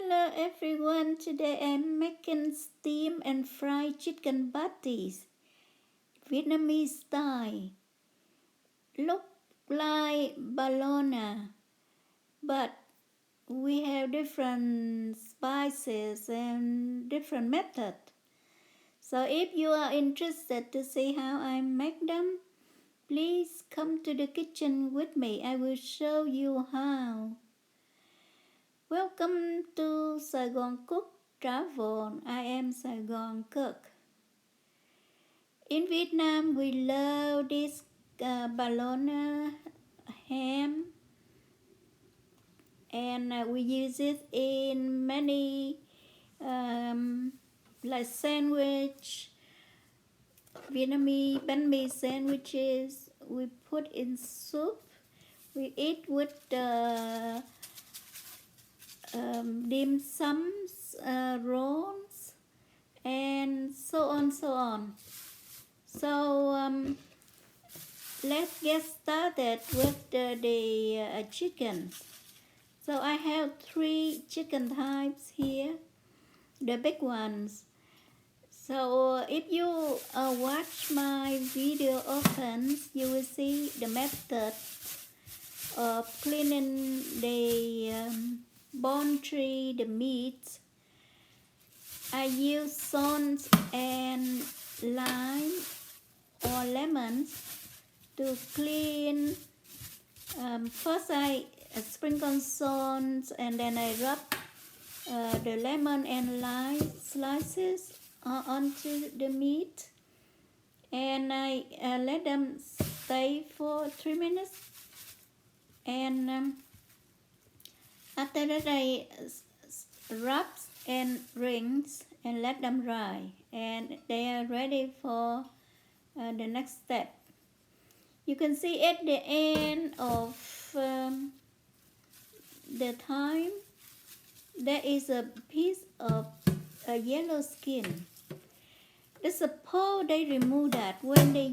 Hello everyone, today I'm making steamed and fried chicken patties, Vietnamese style. Look like bologna, but we have different spices and different method. So if you are interested to see how I make them, please come to the kitchen with me. I will show you how. Welcome to Saigon Cook Travel. I am Saigon Cook. In Vietnam, we love this bologna ham, and we use it in many like sandwich, Vietnamese banh mi sandwiches. We put in soup. We eat with dim sums, rolls, and so on. So let's get started with the chicken. So I have 3 chicken types here, the big ones. So if you watch my video often, you will see the method of cleaning the bone tree, the meat. I use salt and lime or lemons to clean. First I sprinkle salt and then I rub the lemon and lime slices onto the meat, and I let them stay for 3 minutes, and after that I rub and rinse and let them dry, and they are ready for the next step. You can see at the end of the time there is a piece of yellow skin. It's suppose they remove that when they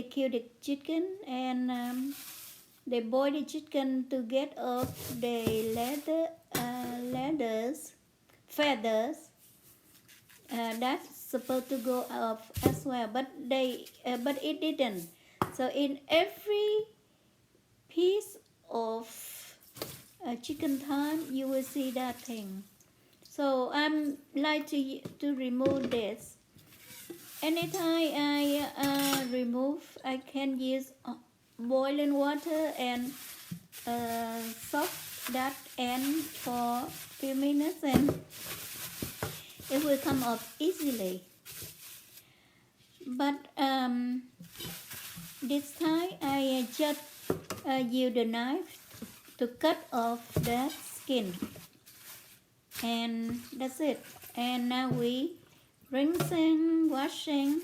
kill the chicken, and they boil the chicken to get off the feathers. That's supposed to go off as well, but it didn't. So in every piece of chicken thigh, you will see that thing. So I'm like to remove this. Anytime I remove, I can use boiling water and soak that end for a few minutes, and it will come off easily. But this time I just use the knife to cut off that skin, and that's it. And now we rinsing, washing,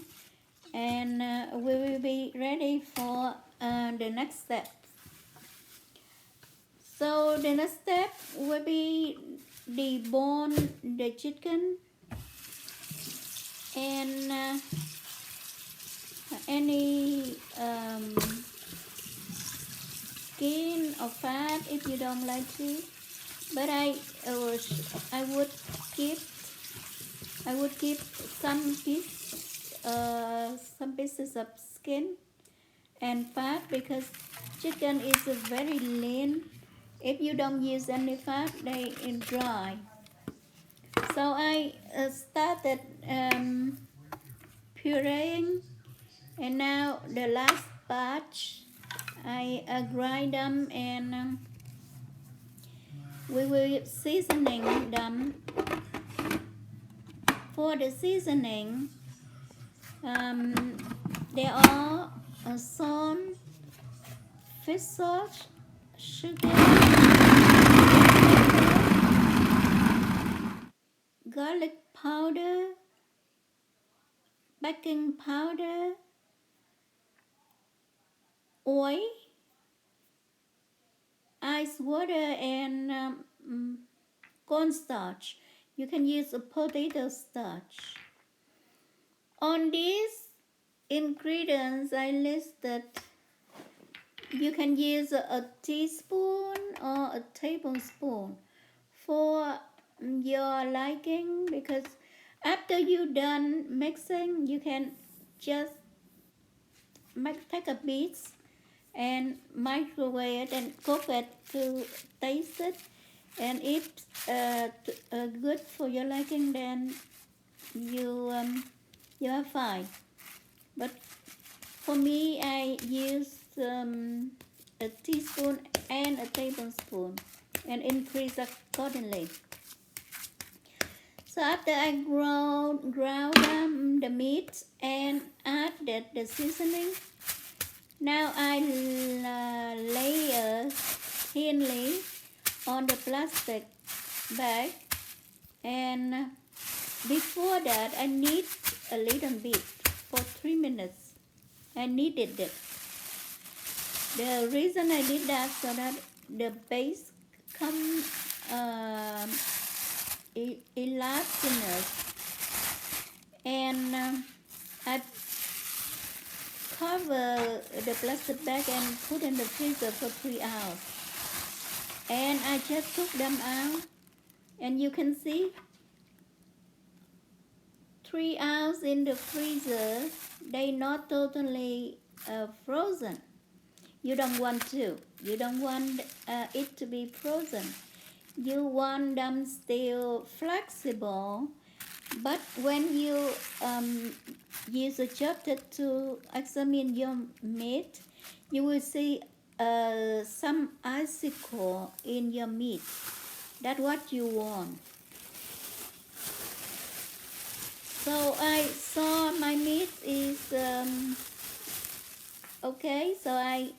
and we will be ready for the next step. So the next step will be debone the chicken, and any skin or fat if you don't like to, but I would keep some pieces of skin and fat, because chicken is very lean. If you don't use any fat, they dry. So I started pureeing, and now the last batch I grind them, and we will seasoning them. For the seasoning, there are salt, fish sauce, sugar, garlic powder, baking powder, oil, ice water, and cornstarch. You can use a potato starch. On these ingredients I listed, you can use a teaspoon or a tablespoon for your liking, because after you're done mixing, you can just take a piece and microwave it and cook it to taste it, and if good for your liking, then you are fine. But for me, I use a teaspoon and a tablespoon and increase accordingly. So after I ground the meat and added the seasoning, now I layer thinly on the plastic bag, and before that I knead a little bit for 3 minutes. I kneaded it. The reason I did that, so that the base come elastinous, and I cover the plastic bag and put in the freezer for 3 hours, and I just took them out, and you can see 3 hours in the freezer, they not totally frozen. You don't want it to be frozen. You want them still flexible, but when you use a chopper to examine your meat, you will see some icicle in your meat. That's what you want. So I saw my meat is okay, so I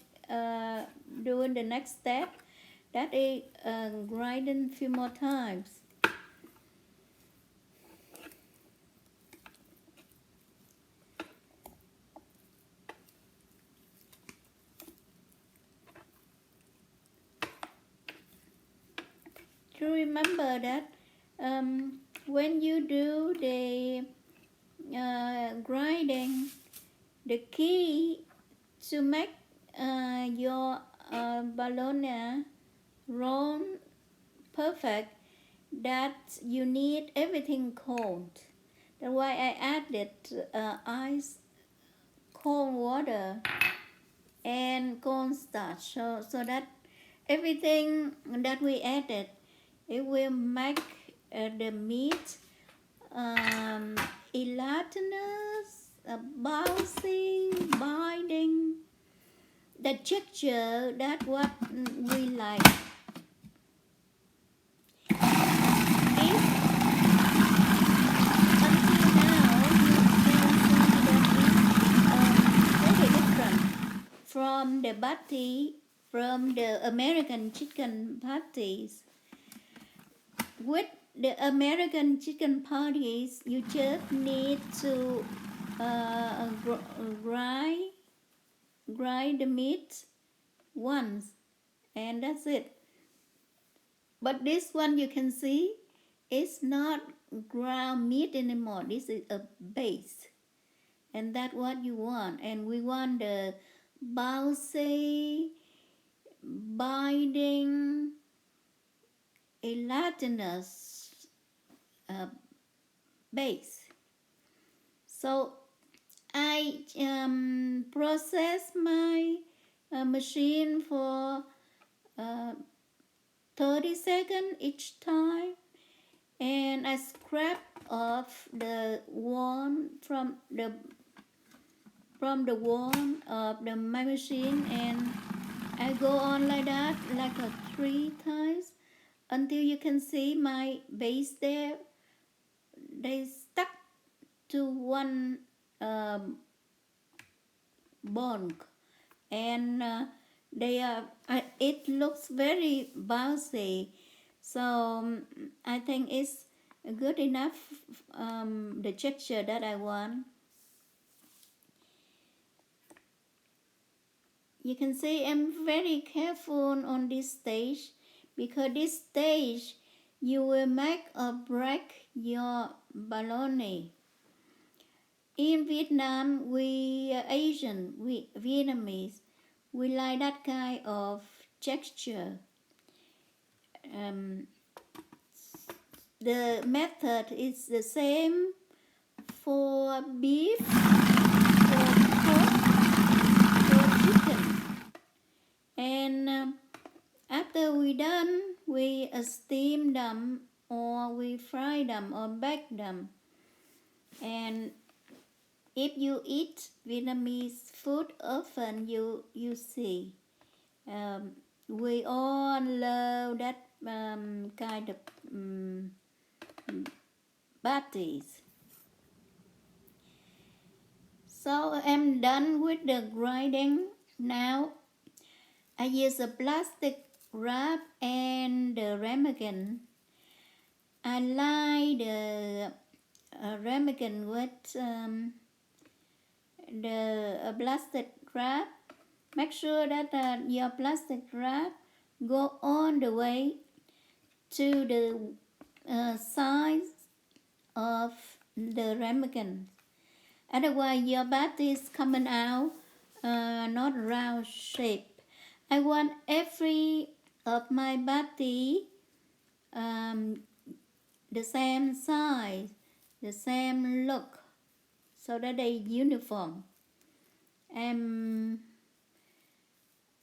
doing the next step, that is grinding a few more times. To remember that when you do the grinding, the key to make your bologna roll perfect, that you need everything cold. That's why I added ice, cold water, and cornstarch, so that everything that we added, it will make the meat gelatinous, bouncy, binding, the texture, that what we like. If until now you can see that it's very different from the patty, from the American chicken patties. With the American chicken patties, you just need to grind the meat once, and that's it. But this one, you can see, it's not ground meat anymore. This is a base, and that's what you want. And we want the bouncy, binding, gelatinous base. So I process my machine for 30 seconds each time, and I scrape off the one from the one of my machine, and I go on like that, like 3 times, until you can see my base there. They stuck to one bone, and they are. It looks very bouncy, so I think it's good enough. The texture that I want. You can see I'm very careful on this stage, because this stage you will make or break your bologna. In Vietnam, we Asian, we Vietnamese, we like that kind of texture. the method is the same for beef, for pork, for chicken. And after we done, we steam them or we fry them or bake them. And if you eat Vietnamese food often, you see we all love that kind of patties. So I'm done with the grinding. Now I use a plastic wrap and the ramekin. I line the ramekin with the plastic wrap. Make sure that your plastic wrap go all the way to the size of the ramekin. Otherwise, your patty is coming out not round shape. I want every of my patty the same size, the same look, so that they uniform. And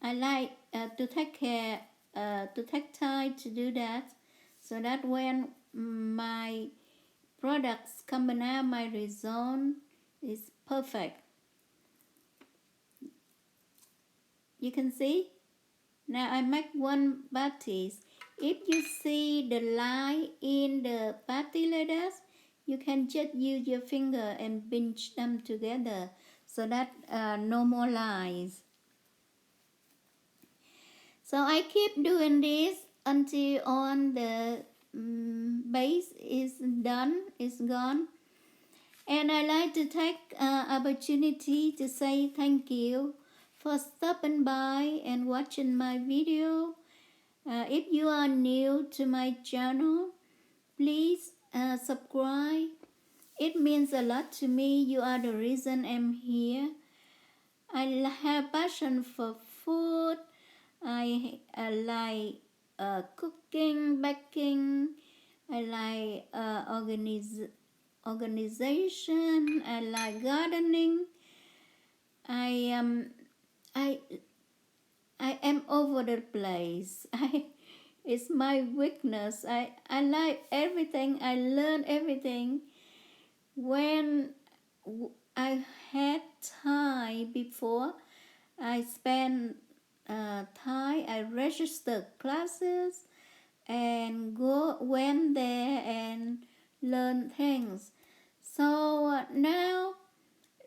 I like to take time to do that, so that when my products coming out, my result is perfect. You can see. Now I make one patty. If you see the line in the patty like that, you can just use your finger and pinch them together, so that no more lines. So I keep doing this until all the base is done, is gone. And I like to take opportunity to say thank you for stopping by and watching my video. If you are new to my channel, please subscribe. It means a lot to me. You are the reason I'm here. I have passion for food. I like cooking, baking. I like organization. I like gardening. I am over the place. It's my weakness. I like everything. I learn everything. When I had time before, I spent time. I registered classes and went there and learned things. So now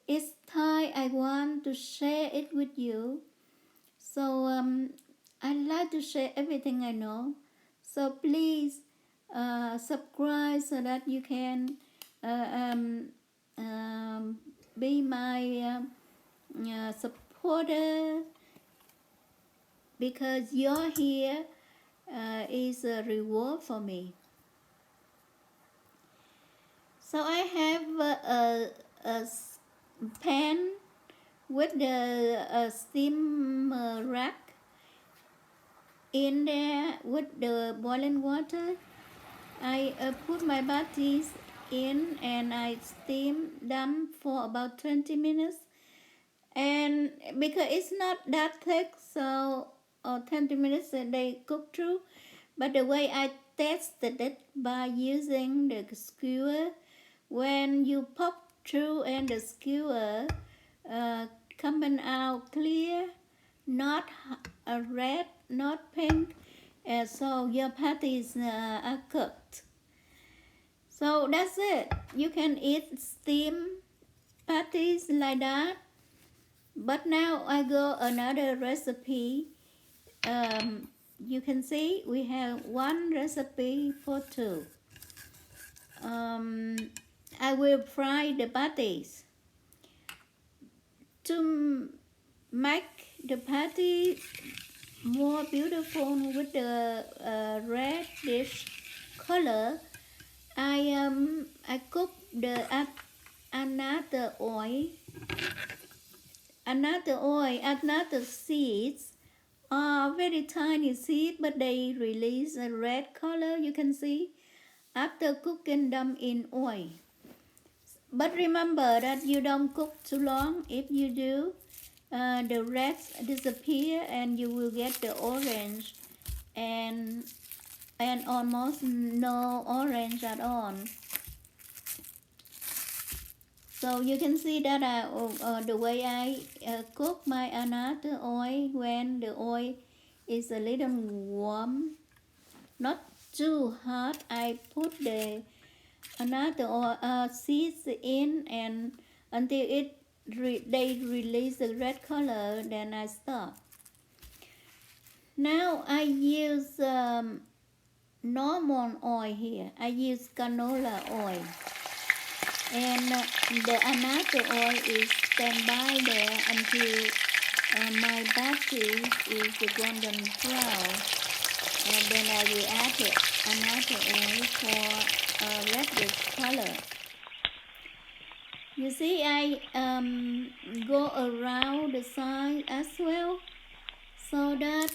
it's time I want to share it with you. So I like to share everything I know. So please subscribe so that you can be my supporter, because your here is a reward for me. So I have a pan with the steam rack in there with the boiling water. I put my patties in and I steam them for about 20 minutes. And because it's not that thick, so 20 minutes they cook through. But the way I tested it by using the skewer, when you pop through and the skewer coming out clear, not red, not pink, so your patties are cooked. So that's it. You can eat steamed patties like that. But now I go another recipe. You can see we have one recipe for two. I will fry the patties. To make the patty more beautiful with the reddish color, I cook the annato oil, annato seeds are very tiny seed, but they release a red color, you can see, after cooking them in oil. But remember that you don't cook too long. If you do, the reds disappear and you will get the orange and almost no orange at all. So you can see that the way I cook my annato oil, when the oil is a little warm, not too hot, I put the annato oil seeds in, and until they release the red color, then I stop. Now I use normal oil here. I use canola oil. And the annato oil is standby there until my patty is golden brown. And then I will add the annato oil for a reddish color. You see, I go around the side as well, so that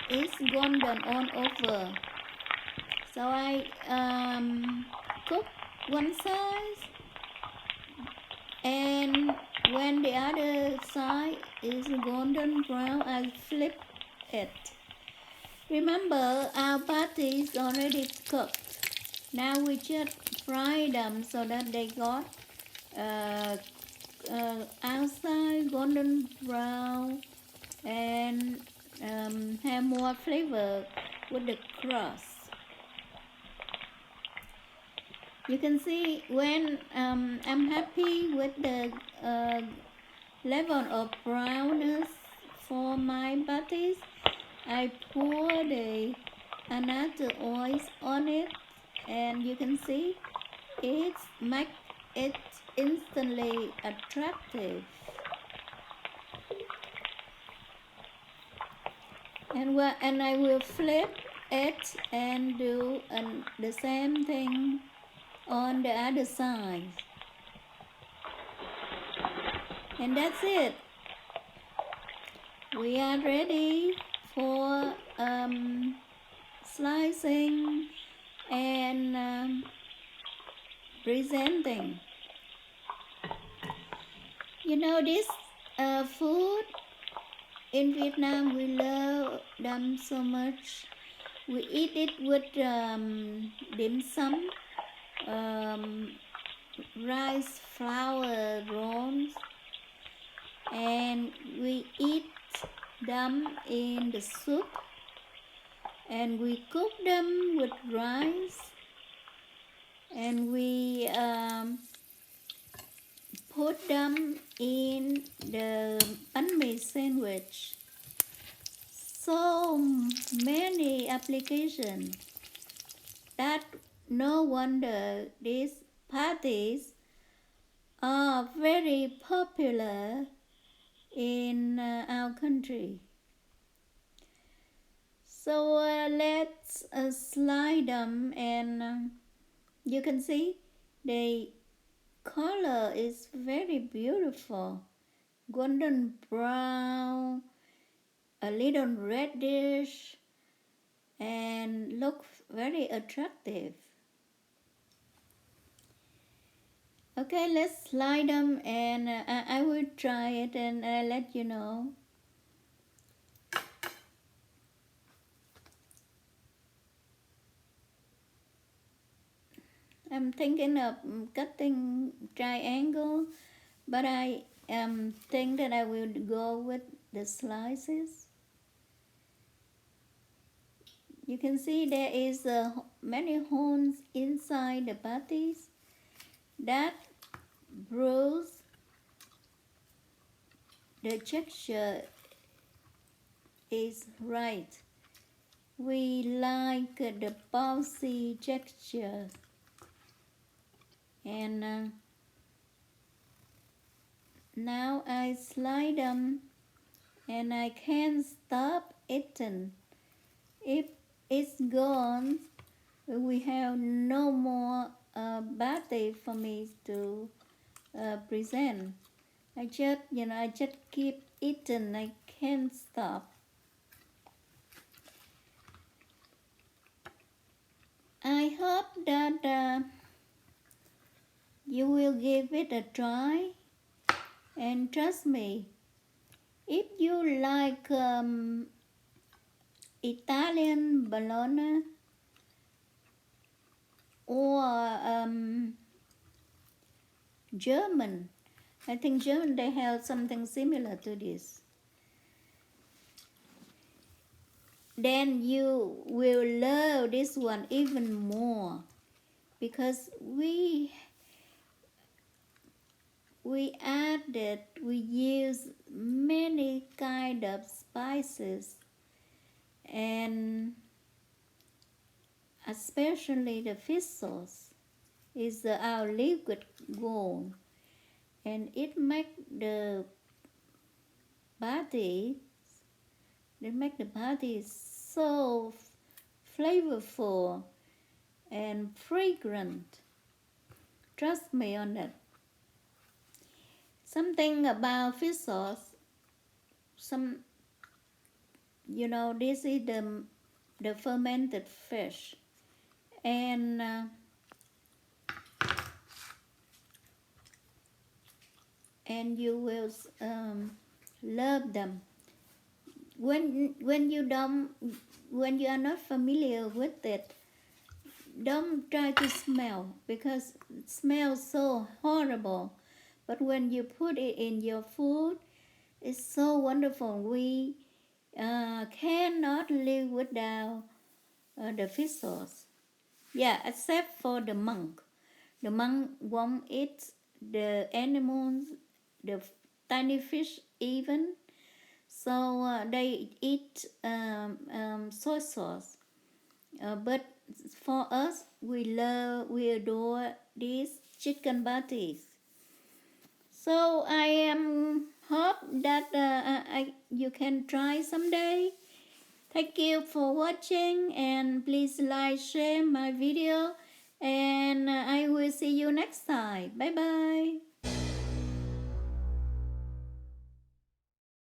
it's golden all over. So I cook one side, and when the other side is golden brown, I flip it. Remember, our patty is already cooked. Now we just fry them so that they got outside golden brown and have more flavor with the crust. You can see when I'm happy with the level of brownness for my patties, I pour the annato oils on it, and you can see it makes it instantly attractive. And I will flip it and do the same thing on the other side. And that's it. We are ready for slicing and presenting. You know, this food in Vietnam, we love them so much. We eat it with dim sum, rice flour rolls, and we eat them in the soup, and we cook them with rice, and we put them in the Banh sandwich. So many applications that no wonder these patties are very popular in our country. So let's slide them, and you can see the color is very beautiful, golden brown, a little reddish, and look very attractive. Okay, let's slide them, and I will try it and I'll let you know. I'm thinking of cutting triangle, but I think that I will go with the slices. You can see there is many holes inside the patties. That proves the texture is right. We like the bouncy texture, and now I slide them, and I can't stop eating. If it's gone, we have no more patty for me to present. I just keep eaten. I can't stop. I hope that you will give it a try, and trust me, if you like Italian bologna or German, I think German they have something similar to this, then you will love this one even more, because we use many kind of spices, and especially the fish sauce is our liquid gold, and it make the patty so flavorful and fragrant. Trust me on that. Something about fish sauce, this is the fermented fish, and you will love them. When you are not familiar with it, don't try to smell, because it smells so horrible. But when you put it in your food, it's so wonderful. We cannot live without the fish sauce. Yeah, except for the monk. The monk won't eat the animals, the tiny fish even. So they eat soy sauce. But for us, we adore these chicken patties. So I hope that you can try someday. Thank you for watching, and please like, share my video, and I will see you next time. Bye bye.